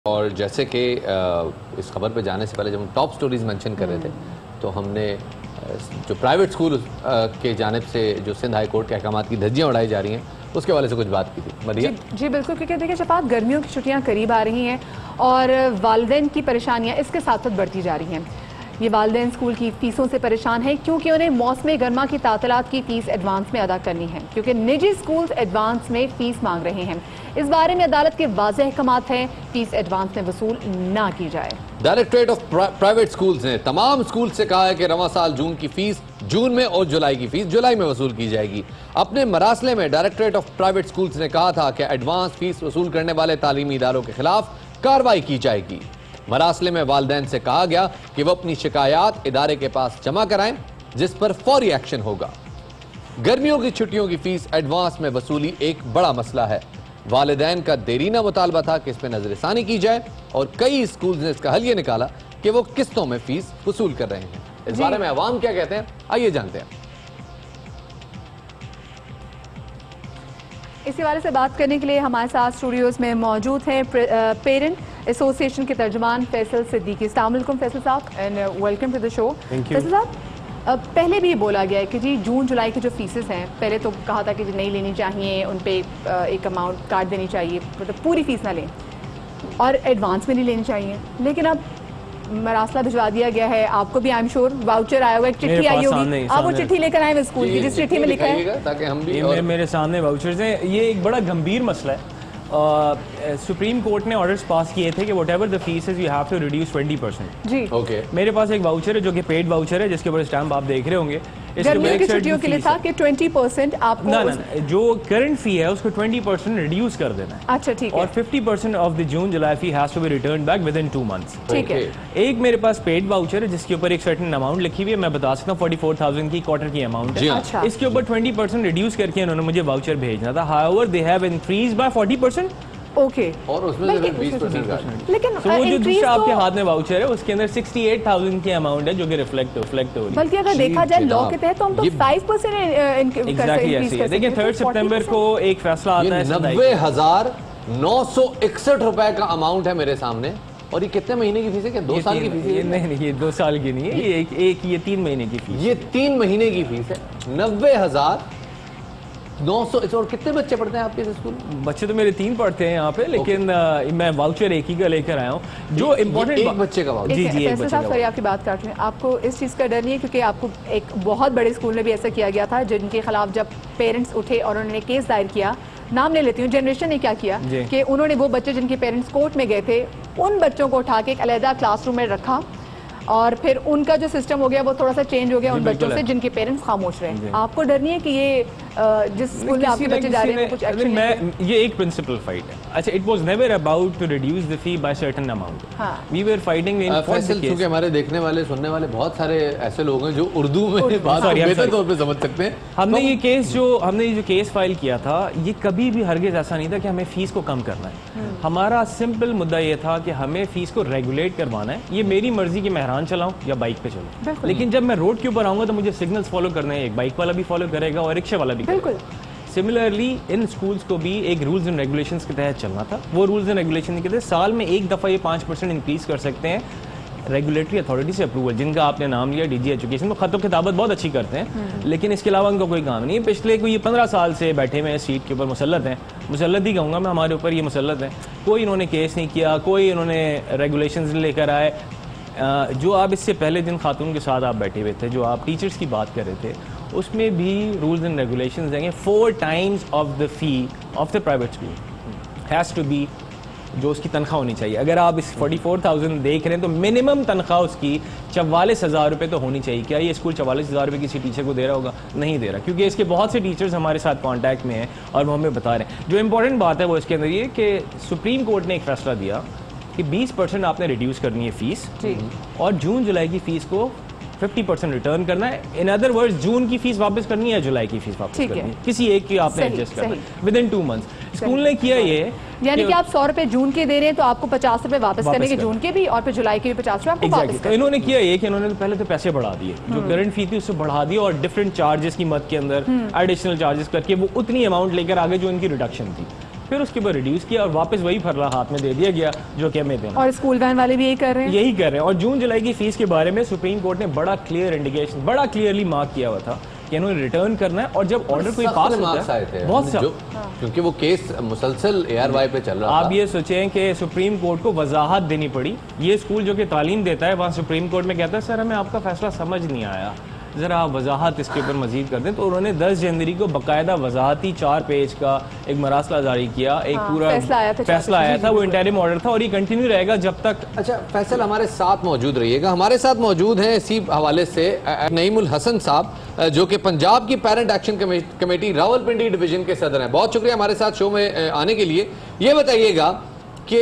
और जैसे कि इस खबर पे जाने से पहले जब हम टॉप स्टोरीज मेंशन कर रहे थे तो हमने जो प्राइवेट स्कूल के जानिब से जो सिंध हाई कोर्ट के अहकामात की धज्जियां उड़ाई जा रही हैं उसके वाले से कुछ बात की थी मरिया। जी बिल्कुल, क्योंकि देखिए शफात, गर्मियों की छुट्टियां करीब आ रही हैं और वालिदैन की परेशानियां इसके साथ साथ बढ़ती जा रही हैं। ये वालिदैन स्कूल की फ़ीसों से परेशान हैं क्योंकि उन्हें मौसम गर्मा की तातीलात की फ़ीस एडवांस में अदा करनी है, क्योंकि निजी स्कूल एडवांस में फ़ीस मांग रहे हैं। इस बारे में अदालत के वाज़ेह अहकामात हैं, फ़ीस एडवांस में वसूल ना की जाए। डायरेक्टरेट ऑफ प्राइवेट स्कूल्स ने तमाम स्कूल से कहा है कि रवां साल जून की फीस जून में और जुलाई की फीस जुलाई में वसूल की जाएगी। अपने मरासले में डायरेक्टरेट ऑफ प्राइवेट स्कूल्स ने कहा था कि एडवांस फीस वसूल करने वाले तालीमी इदारों के खिलाफ कार्रवाई की जाएगी। मरासले में वालिदैन से कहा गया कि वो अपनी शिकायत इदारे के पास जमा कराएं, जिस पर फौरी एक्शन होगा। गर्मियों की छुट्टियों की फीस एडवांस में वसूली एक बड़ा मसला है। वालिदैन का देरीना मुतालबा था कि इस पर नजरसानी की जाए और कई स्कूल ने इसका हल ये निकाला कि वो किस्तों में फीस वसूल कर रहे हैं। इस बारे में अवाम क्या कहते हैं, आइए जानते हैं। इसी वाले से बात करने के लिए हमारे साथ स्टूडियोज में मौजूद हैं पेरेंट एसोसिएशन के तर्जुमान फैसल सिद्दीकी। अस्सलाम वालेकुम Faisal sahab and welcome to the show. Faisal sahab, पहले भी ये बोला गया है कि जी जून जुलाई की जो फीसेस हैं, पहले तो कहा था कि जी नहीं लेनी चाहिए, उन पे एक अमाउंट काट देनी चाहिए, मतलब पूरी फीस ना लें और एडवांस में नहीं लेनी चाहिए। लेकिन अब मरासला भिजवा दिया गया है, आपको भी आई एम श्योर वाउचर आया हुआ, एक चिट्ठी आई होगी, आप वो चिट्ठी लेकर आए स्कूल की जिस चिट्ठी में लिखा है, ताकि हम भी मेरे सामने वाउचर्स हैं। ये एक बड़ा गंभीर मसला है। सुप्रीम कोर्ट ने ऑर्डर्स पास किए थे कि whatever the fees is you have to reduce 20%। जी ओके। मेरे पास एक वाउचर है जो कि पेड वाउचर है, जिसके ऊपर स्टैम्प आप देख रहे होंगे। गर्मियों की छुट्टियों के लिए था कि 20% आपको ना जो करंट फी है उसको 20% रिड्यूस कर देना है। अच्छा ठीक है। और 50% of the June July fee has to be return back with in 2 months। ठीक है। एक मेरे पास पेड वाउचर है जिसके ऊपर एक सर्टेन अमाउंट लिखी हुई है, मैं बता सकता हूँ 44,000 की क्वार्टर की अमाउंट है। अच्छा। इसके ऊपर 20% रिड्यूस करके उन्होंने मुझे वाउचर भेजना था। However they have increase by 40%। Okay. और उसमें 20%। लेकिन तो वो जो दूसरा आपके हाथ में वाउचर है उसके अंदर 68,000 की अमाउंट है जो कि रिफ्लेक्ट हो रही है। बल्कि अगर देखा जाए लॉ के तहत तो हम तो 5% एग्जैक्टली ऐसे है। देखिए 3 सितंबर को एक फैसला आता है। 90,961 रुपए का अमाउंट है मेरे सामने। और ये कितने महीने की फीस है? क्या 2 साल की फीस है? नहीं, ये 2 साल की नहीं है, ये 3 महीने की फीस। ये 3 महीने की फीस है। 90,900। और कितने बच्चे पढ़ते हैं आपके स्कूल? बच्चे तो मेरे 3 पढ़ते हैं यहाँ पे, लेकिन मैं वाउचर एक ही का लेकर आया हूँ जो इम्पोर्टेंट एक बच्चे का वाउचर। जी जी, एक बच्चे का। सॉरी आपकी बात काट रहे हैं, आपको इस चीज़ का डर नहीं है क्योंकि आपको एक बहुत बड़े स्कूल में भी ऐसा किया गया था जिनके खिलाफ जब पेरेंट्स उठे और उन्होंने केस दायर किया, नाम ले लेती हूँ, जनरेशन ने क्या किया कि उन्होंने वो बच्चे जिनके पेरेंट्स कोर्ट में गए थे उन बच्चों को उठा के एक अलहदा क्लासरूम में रखा और फिर उनका जो सिस्टम हो गया वो थोड़ा सा चेंज हो गया उन बच्चों से जिनके पेरेंट्स खामोश रहे। आपको डर नहीं है कि ये जिस स्कूल में आपके बच्चे जा रहे हैं कुछ एक्शन? मैं ये एक प्रिंसिपल फाइट है। अच्छा, it was never about to reduce the fee by certain amount. We were fighting in Faisal, क्योंकि हमारे देखने वाले सुनने वाले बहुत सारे ऐसे लोग हैं जो उर्दू में बात बेहतर तौर पे समझ सकते हैं। हमने ये जो केस फाइल किया था ये कभी भी हरगिज ऐसा नहीं था कि हमें फीस को कम करना है। हमारा सिंपल मुद्दा ये था कि हमें फीस को रेगुलेट करवाना है। ये मेरी मर्जी की मैं हैरान चलाऊं या बाइक पे चलूं, लेकिन जब मैं रोड के ऊपर आऊंगा तो मुझे सिग्नल्स फॉलो करने हैं। एक बाइक वाला भी फॉलो करेगा और रिक्शा वाला भी करेगा। सिमिलरली इन स्कूल्स को भी एक रूल्स एंड रेगुलेशंस के तहत चलना था। वो रूल्स एंड रेगुलेशन के तहत साल में एक दफ़ा ये 5% इंक्रीज कर सकते हैं रेगुलेटरी अथॉरिटी से अप्रूवल, जिनका आपने नाम लिया डीजी एजुकेशन, तो खत किताबत बहुत अच्छी करते हैं लेकिन इसके अलावा उनका कोई काम नहीं है। पिछले कोई 15 साल से बैठे हुए सीट के ऊपर मुसल्लत हैं, मुसल्लत ही कहूँगा मैं, हमारे ऊपर ये मुसल्लत हैं। कोई इन्होंने केस नहीं किया, कोई इन्होंने रेगुलेशंस लेकर आए। जो आप इससे पहले दिन खातून के साथ आप बैठे हुए थे, जो आप टीचर्स की बात कर रहे थे, उसमें भी रूल्स एंड रेगुलेशंस देंगे 4 times of the fee of the private school has to be, जो उसकी तनख्वाह होनी चाहिए। अगर आप इस 44,000 देख रहे हैं तो मिनिमम तनख्वाह उसकी 44,000 रुपये तो होनी चाहिए। क्या ये स्कूल 44,000 रुपये किसी टीचर को दे रहा होगा? नहीं दे रहा, क्योंकि इसके बहुत से टीचर्स हमारे साथ कॉन्टैक्ट में हैं और वो हमें बता रहे हैं। जो इंपॉर्टेंट बात है वो इसके अंदर ये कि सुप्रीम कोर्ट ने एक फैसला दिया कि 20% आपने रिड्यूस करनी है फीस और जून जुलाई की फीस को 50% रिटर्न करना है। इन अदर वर्ड्स जून की फीस वापस करनी है, जुलाई की फीस वापस करनी है, किसी एक की आपने एडजस्ट करना है विद इन 2 months। स्कूल ने किया ये, यानी कि आप 100 रुपए जून के दे रहे हैं तो आपको 50 रुपए वापस करने के जून के भी और फिर जुलाई के भी 50 रुपए आपको वापस करने। तो इन्होंने किया ये कि इन्होंने पहले तो पैसे बढ़ा दिए, जो करंट फी थी उससे बढ़ा दिया और डिफरेंट चार्जेस की मद के अंदर एडिशनल चार्जेस करके वो उतनी अमाउंट लेकर आगे जो इनकी रिडक्शन थी। फिर उसके ऊपर रिड्यूस किया और वापस वही फरला हाथ में दे दिया गया जो कि हमें देना। और स्कूल वैन वाले भी यही कर रहे हैं, यही कर रहे हैं। और जून जुलाई की फीस के बारे में सुप्रीम कोर्ट ने बड़ा क्लियर इंडिकेशन, बड़ा क्लियरली मार्क किया हुआ था कि इन्होंने रिटर्न करना है। और जब ऑर्डर कोई पास होता है बहुत सा, क्योंकि वो केस मुसलसल ARY पे चल रहा था। आप ये सोचें कि सुप्रीम कोर्ट को वजाहत देनी पड़ी। ये स्कूल जो कि तालीम देता है वहाँ सुप्रीम कोर्ट में कहता है सर हमें आपका फैसला समझ नहीं आया, ज़रा आप वजाहत इसके ऊपर मजीद कर दें। तो उन्होंने 10 जनवरी को बाकायदा वजाहती 4 पेज का एक मरासला जारी किया, एक पूरा फैसला आया था, वो इंटरिम ऑर्डर था और ये कंटिन्यू रहेगा जब तक। अच्छा फैसल हमारे साथ मौजूद रहिएगा। हमारे साथ मौजूद हैं इसी हवाले से नईमुल हसन साहब जो कि पंजाब की parent action committee Rawalpindi division के सदर हैं। बहुत शुक्रिया हमारे साथ शो में आने के लिए। ये बताइएगा कि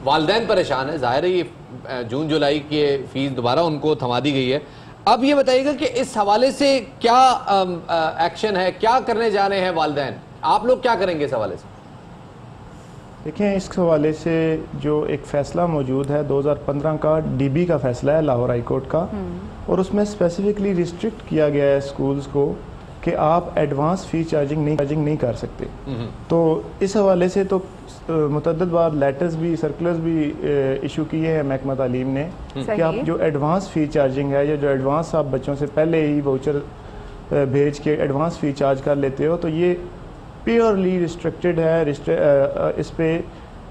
वालिदैन परेशान है, जाहिर है ये जून जुलाई की फीस दोबारा उनको थमा दी गई है। अब ये बताइएगा कि इस हवाले से क्या एक्शन है, क्या करने जा रहे हैं वालिदैन, आप लोग क्या करेंगे इस हवाले से? देखें, इस हवाले से जो एक फ़ैसला मौजूद है 2015 का DB का फ़ैसला है लाहौर हाई कोर्ट का, और उसमें स्पेसिफिकली रिस्ट्रिक्ट किया गया है स्कूल्स को कि आप एडवांस फ़ीस चार्जिंग नहीं कर सकते। तो इस हवाले से तो मुतअद्दिद बार लेटर्स भी, सर्कुलर्स भी इशू किए हैं महकमा तालीम ने कि आप जो एडवांस फ़ी चार्जिंग है या जो एडवांस आप बच्चों से पहले ही वाउचर भेज के एडवांस फ़ी चार्ज कर लेते हो, तो ये प्योरली रिस्ट्रिक्टेड है। इस पे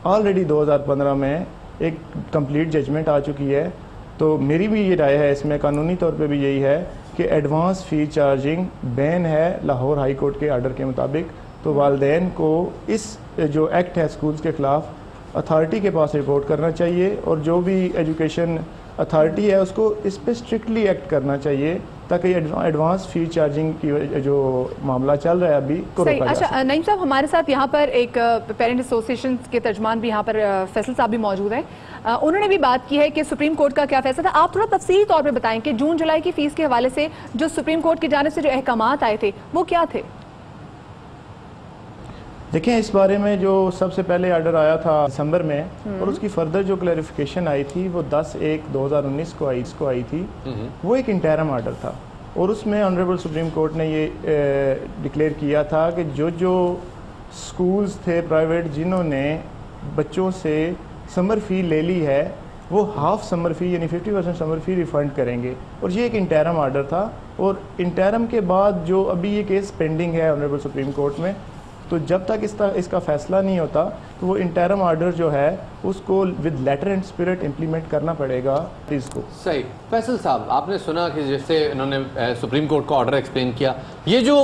ऑलरेडी 2015 में एक कंप्लीट जजमेंट आ चुकी है। तो मेरी भी ये राय है इसमें, कानूनी तौर पे भी यही है कि एडवांस फ़ी चार्जिंग बैन है लाहौर हाई कोर्ट के आर्डर के मुताबिक। तो वालिदैन को इस जो एक्ट है स्कूल्स के ख़िलाफ़ अथॉरिटी के पास रिपोर्ट करना चाहिए, और जो भी एजुकेशन अथॉरिटी है उसको इस पर स्ट्रिक्टली एक्ट करना चाहिए ताकि एडवांस फ़ी चार्जिंग की जो मामला चल रहा है अभी को रोका जा सके। अच्छा नईम साहब, हमारे साथ यहाँ पर एक पेरेंट एसोसिएशन के तर्जमान भी यहाँ पर फैसल साहब भी मौजूद हैं। उन्होंने भी बात की है कि सुप्रीम कोर्ट का क्या फैसला था। आप थोड़ा तफसीली तौर पर बताएं कि जून जुलाई की फीस के हवाले से जो सुप्रीम कोर्ट की जानिब से जो अहकामात आए थे वो क्या थे? देखें, इस बारे में जो सबसे पहले आर्डर आया था दिसंबर में, और उसकी फर्दर जो क्लैरिफिकेशन आई थी वो 10/1/2019 को आई थी। वो एक इंटरिम आर्डर था, और उसमें ऑनरेबल सुप्रीम कोर्ट ने ये डिक्लेयर किया था कि जो स्कूल्स थे प्राइवेट जिन्होंने बच्चों से समर फ़ी ले ली है वो हाफ समर फ़ी यानी 50% समर फ़ी रिफ़ंड करेंगे। और ये एक इंटरिम आर्डर था, और इंटरिम के बाद जो अभी ये केस पेंडिंग है ऑनरेबल सुप्रीम कोर्ट में, तो जब तक इसका फैसला नहीं होता तो वो इंटरिम आर्डर जो है उसको with letter and spirit implement करना पड़ेगा इसको। सही। फैसल साहब, आपने सुना कि जैसे इन्होंने सुप्रीम कोर्ट का ऑर्डर एक्सप्लेन किया, ये जो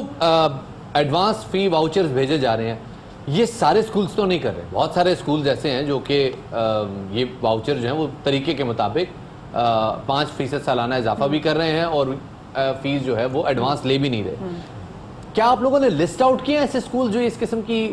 एडवांस फ़ी वाउचर्स भेजे जा रहे हैं ये सारे स्कूल्स तो नहीं कर रहे। बहुत सारे स्कूल्स ऐसे हैं जो कि ये वाउचर जो हैं वो तरीके के मुताबिक 5% सालाना इजाफा भी कर रहे हैं और फीस जो है वो एडवांस ले भी नहीं रहे। क्या आप लोगों ने लिस्ट आउट किए ऐसे स्कूल जो इस किस्म की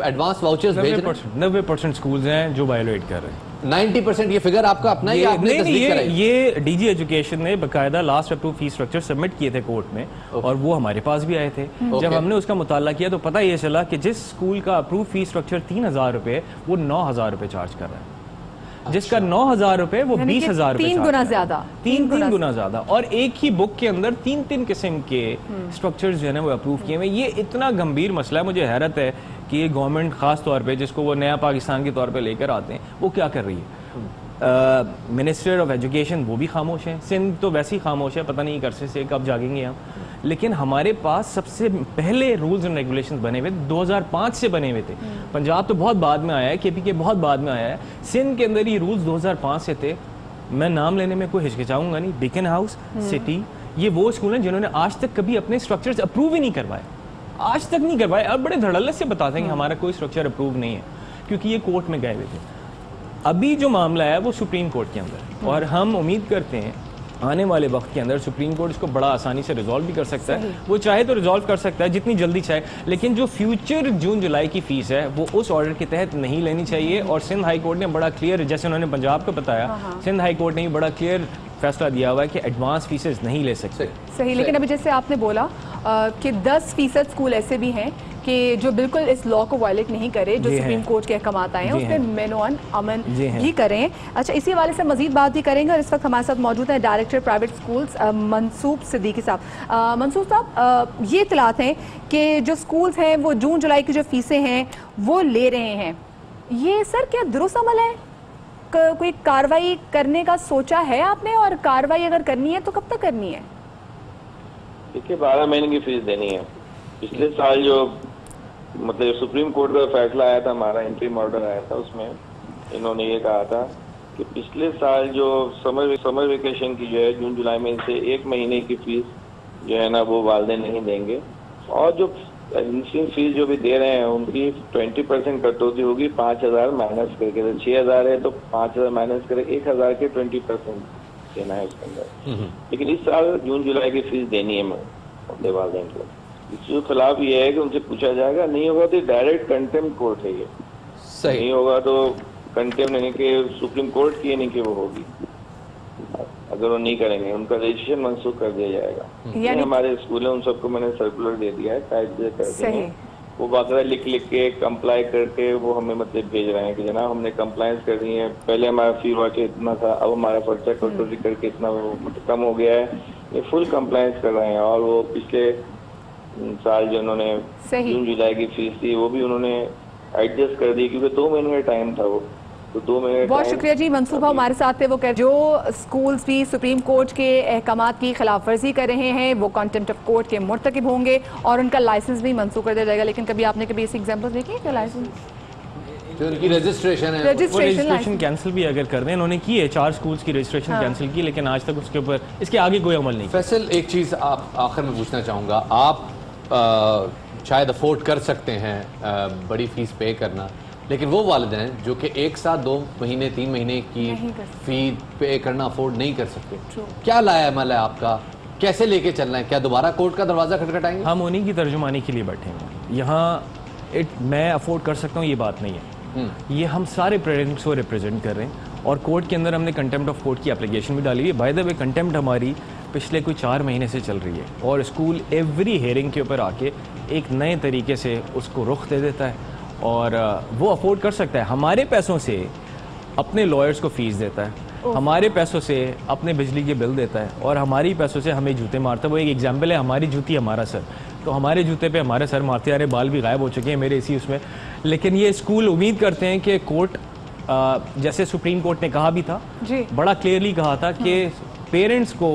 एडवांस वाउचर्स भेज रहे हैं? 90% स्कूल्स हैं जो वायोलेट कर रहे हैं। 90% ये फिगर आपका अपना है या आपने तस्दीक कराई? ये DG एजुकेशन ने बकायदा last approve fees structure submit किए थे कोर्ट में, और वो हमारे पास भी आए थे। जब हमने उसका मुताला किया तो पता ये चला कि जिस स्कूल का अप्रूव फीस स्ट्रक्चर 3,000 रुपए वो 9,000 रुपए चार्ज कर रहा है। जिसका 9,000 रुपए वो 20,000 रुपए, 3 गुना ज्यादा, 3 गुना ज्यादा। और एक ही बुक के अंदर 3 किस्म के स्ट्रक्चर्स जो है ना वो अप्रूव किए हुए। ये इतना गंभीर मसला है, मुझे हैरत है कि ये गवर्नमेंट खास तौर पे जिसको वो नया पाकिस्तान के तौर पे लेकर आते हैं वो क्या कर रही है। मिनिस्टर ऑफ एजुकेशन वो भी खामोश है, सिंध तो वैसे ही खामोश है, पता नहीं करसे से कब जागेंगे हम। लेकिन हमारे पास सबसे पहले रूल्स एंड रेगुलेशंस बने हुए 2005 से बने हुए थे। पंजाब तो बहुत बाद में आया है, KPK बहुत बाद में आया है। सिंध के अंदर ये रूल्स 2005 से थे। मैं नाम लेने में कोई हिचकिचाऊंगा नहीं, बीकन हाउस, सिटी, ये वो स्कूल हैं जिन्होंने आज तक कभी अपने स्ट्रक्चर्स अप्रूव ही नहीं करवाए, आज तक नहीं करवाए। अब बड़े धड़ल्ले से बताते हैं कि हमारा कोई स्ट्रक्चर अप्रूव नहीं है क्योंकि ये कोर्ट में गए हुए थे। अभी जो मामला है वो सुप्रीम कोर्ट के अंदर, और हम उम्मीद करते हैं आने वाले वक्त के अंदर सुप्रीम कोर्ट इसको बड़ा आसानी से रिजॉल्व भी कर सकता है। वो चाहे तो रिजॉल्व कर सकता है जितनी जल्दी चाहे, लेकिन जो फ्यूचर जून जुलाई की फीस है वो उस ऑर्डर के तहत नहीं लेनी चाहिए। और सिंध हाई कोर्ट ने बड़ा क्लियर, जैसे उन्होंने पंजाब को बताया, सिंध हाई कोर्ट ने बड़ा क्लियर फैसला दिया हुआ है कि एडवांस फीसेस नहीं ले सकते। सही। लेकिन अभी जैसे आपने बोला कि 10% स्कूल ऐसे भी हैं कि जो बिल्कुल इस लॉ को वायलेट नहीं करे, जो सुप्रीम कोर्ट के अहकामात आए हैं उसमें मेनोन अमन भी करें। अच्छा, इसी हवाले से मजीद बात भी करेंगे और इस वक्त हमारे साथ मौजूद है डायरेक्टर प्राइवेट स्कूल्स मनसूब सिद्दीकी साहब। मनसूब साहब, ये इतलात हैं कि जो स्कूल्स हैं वो जून जुलाई की जो फीसें हैं वो ले रहे हैं, ये सर क्या दुरुस्त अमल है? कोई कार्रवाई करने का सोचा है आपने, और कार्रवाई अगर करनी है तो कब तक करनी है? देखिए, 12 महीने की फीस देनी है। पिछले साल जो मतलब सुप्रीम कोर्ट का फैसला आया था, हमारा इंट्रीम ऑर्डर आया था, उसमें इन्होंने ये कहा था कि पिछले साल जो समर वेकेशन की जो है जून जुलाई में से 1 महीने की फीस जो है ना वो वालिदैन नहीं देंगे, और जो एडमिशन फीस जो भी दे रहे हैं उनकी 20% कटौती होगी 5000 माइनस करके। तो 6000 है तो 5000 माइनस करे 1000 के 20% देना है उसके अंदर। लेकिन इस साल जून जुलाई की फीस देनी है अपने वालिदैन को। इसके खिलाफ ये है कि उनसे पूछा जाएगा, नहीं होगा तो डायरेक्ट कंटेम्प्ट कोर्ट है ये। सही नहीं होगा तो कंटेम्प्ट नहीं कि सुप्रीम कोर्ट की नहीं कि वो होगी, अगर वो नहीं करेंगे उनका रजिस्ट्रेशन मनसूख कर दिया जाएगा। यानी हमारे स्कूल है उन सबको मैंने सर्कुलर दे दिया है, टाइप कर दिया है, वो बाकायदा लिख के कंप्लाई करके वो हमें मतलब भेज रहे हैं कि जनाब हमने कंप्लायंस कर दी है, पहले हमारा फी वाचे इतना था, अब हमारा पर्चा कटौती करके इतना कम हो गया है, ये फुल कंप्लायंस कर रहे हैं। और वो पिछले साल जो उन्होंने जून जुलाई की फीस थी वो भी उन्होंने एडजस्ट कर दी, क्योंकि 2 महीने का टाइम था वो, तो 2 महीने। बहुत शुक्रिया जी। मनसूबा हमारे साथ थे, वो कह जो स्कूल्स भी सुप्रीम कोर्ट के अहकामात की खिलाफ वर्जी कर रहे हैं वो कंटेम्प्ट ऑफ कोर्ट के मुर्तकिब होंगे और उनका लाइसेंस भी मंसूख कर दिया जाएगा। लेकिन कभी आपने कभी ऐसी एग्जाम्पल देखी है लाइसेंस जो उनकी रजिस्ट्रेशन है, रजिस्ट्रेशन कैंसिल भी अगर कर दें, उन्होंने की है 4 स्कूल्स की रजिस्ट्रेशन कैंसिल की, लेकिन आज तक उसके ऊपर इसके आगे कोई अमल नहीं। फैसल, एक चीज़ आप आखिर में पूछना चाहूँगा, आप शायद अफोर्ड कर सकते हैं बड़ी फीस पे करना, लेकिन वो वालिदैन हैं जो कि एक साथ 2 महीने 3 महीने की फी पे करना अफोर्ड नहीं कर सकते। क्या लाया अमल है आपका, कैसे लेके चलना है? क्या दोबारा कोर्ट का दरवाज़ा खटखटाएंगे? हम उन्हीं की तर्जुमानी के लिए बैठे हैं यहाँ। मैं अफोर्ड कर सकता हूँ ये बात नहीं है, ये हम सारे पेरेंट्स को रिप्रेजेंट कर रहे हैं और कोर्ट के अंदर हमने कंटेम्प्ट ऑफ कोर्ट की एप्लीकेशन भी डाली है। बाय द वे कंटेम्प्ट हमारी पिछले कोई 4 महीने से चल रही है और स्कूल एवरी हेयरिंग के ऊपर आके एक नए तरीके से उसको रुख दे देता है और वो अफोर्ड कर सकता है। हमारे पैसों से अपने लॉयर्स को फीस देता है, हमारे पैसों से अपने बिजली के बिल देता है और हमारी पैसों से हमें जूते मारता है। वो एक एग्जाम्पल है, हमारी जूती हमारा सर, तो हमारे जूते पे हमारे सर मारते आ रहे, बाल भी गायब हो चुके हैं मेरे इसी उसमें। लेकिन ये स्कूल उम्मीद करते हैं कि कोर्ट, जैसे सुप्रीम कोर्ट ने कहा भी था, बड़ा क्लियरली कहा था कि पेरेंट्स को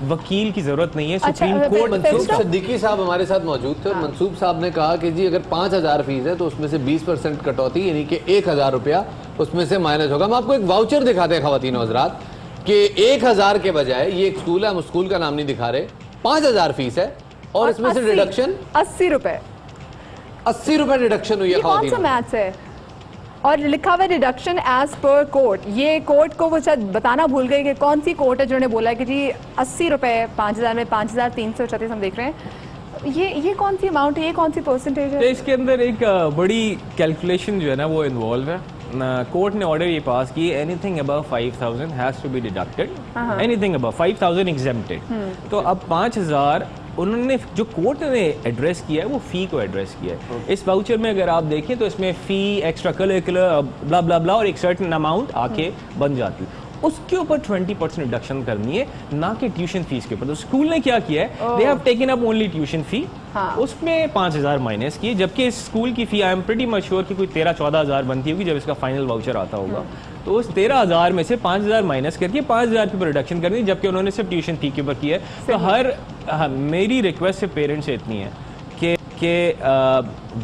वकील की जरूरत नहीं है। सुप्रीम कोर्ट मनसूब सिद्दीकी साहब हमारे साथ मौजूद थे और मनसूब साहब ने कहा कि जी अगर 5000 फीस है तो उसमें से 20% कटौती यानी कि 1000 रुपया उसमें से माइनस होगा। हम आपको एक वाउचर दिखाते हैं खवातीन और हज़रात कि 1000 के बजाय ये एक स्कूल है, हम स्कूल का नाम नहीं दिखा रहे, 5000 फीस है और इसमें से डिडक्शन 80 रुपए, 80 रुपए डिडक्शन हुई है। कौन सा मैथ्स है? और लिखा हुआ डिडक्शन एज पर कोर्ट। ये कोर्ट को वो शायद बताना भूल गए कि कौन सी कोर्ट है जिन्होंने बोला कि जी 80 रुपए 5000 में 5336 हम देख रहे हैं। ये कौन सी अमाउंट है, ये कौन सी परसेंटेज है? इसके अंदर एक बड़ी कैलकुलेशन जो है ना वो इन्वॉल्व है। कोर्ट ने ऑर्डर ये पास की, anything above 5000 has to be deducted, anything above 5000 exempted. तो अब 5000 उन्होंने जो कोर्ट ने एड्रेस किया है वो फी को एड्रेस किया है। इस वाउचर में अगर आप देखें तो इसमें फी, एक्स्ट्रा करिकुलर, ब्ला ब्ला ब्ला और एक सर्टेन अमाउंट आके बन जाती है। उसके ऊपर 20% रिडक्शन करनी है, ना कि ट्यूशन फीस के ऊपर। तो स्कूल ने क्या किया है, they have taken up only tuition fee, उसमें 5000 माइनस किए, जबकि इस स्कूल की fee I am pretty much sure कि कोई 13-14 हज़ार बनती होगी जब इसका फाइनल वाउचर आता होगा। तो उस 13,000 में से 5,000 माइनस करके 5,000 के ऊपर रिडक्शन करनी, जबकि उन्होंने सिर्फ ट्यूशन फी के ऊपर किया है। तो मेरी रिक्वेस्ट से पेरेंट्स से इतनी है कि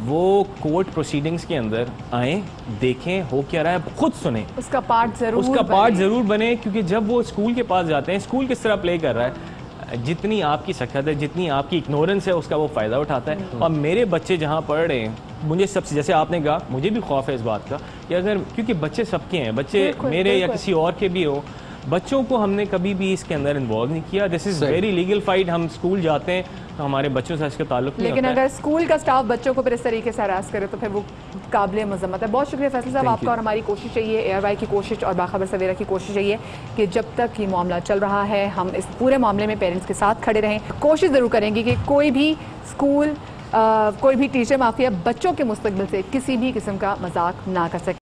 वो कोर्ट प्रोसीडिंग्स के अंदर आए, देखें हो क्या रहा है, खुद सुने, उसका पार्ट जरूर बने, क्योंकि जब वो स्कूल के पास जाते हैं, स्कूल किस तरह प्ले कर रहा है, जितनी आपकी सख्त है, जितनी आपकी इग्नोरेंस है, उसका वो फ़ायदा उठाता है। और मेरे बच्चे जहाँ पढ़ रहे हैं, मुझे सबसे, जैसे आपने कहा, मुझे भी खौफ है इस बात का कि अगर, क्योंकि बच्चे सबके हैं, बच्चे मेरे या किसी और के भी हो, बच्चों को हमने कभी भी इसके अंदर इन्वॉल्व नहीं किया। This is very legal fight. हम स्कूल जाते हैं तो हमारे बच्चों से इसका ताल्लुक नहीं होता। लेकिन अगर स्कूल का स्टाफ बच्चों को फिर इस तरीके से हरास करे तो फिर वो काबिल मजम्मत है। बहुत शुक्रिया फैसल साहब आपका। और हमारी कोशिश यही है, ARY की कोशिश और बाखबर सवेरा की कोशिश यही है कि जब तक ये मामला चल रहा है हम इस पूरे मामले में पेरेंट्स के साथ खड़े रहें। कोशिश ज़रूर करेंगे कि कोई भी स्कूल कोई भी टीचर माफिया बच्चों के मुस्तकबिल से किसी भी किस्म का मजाक ना कर सके।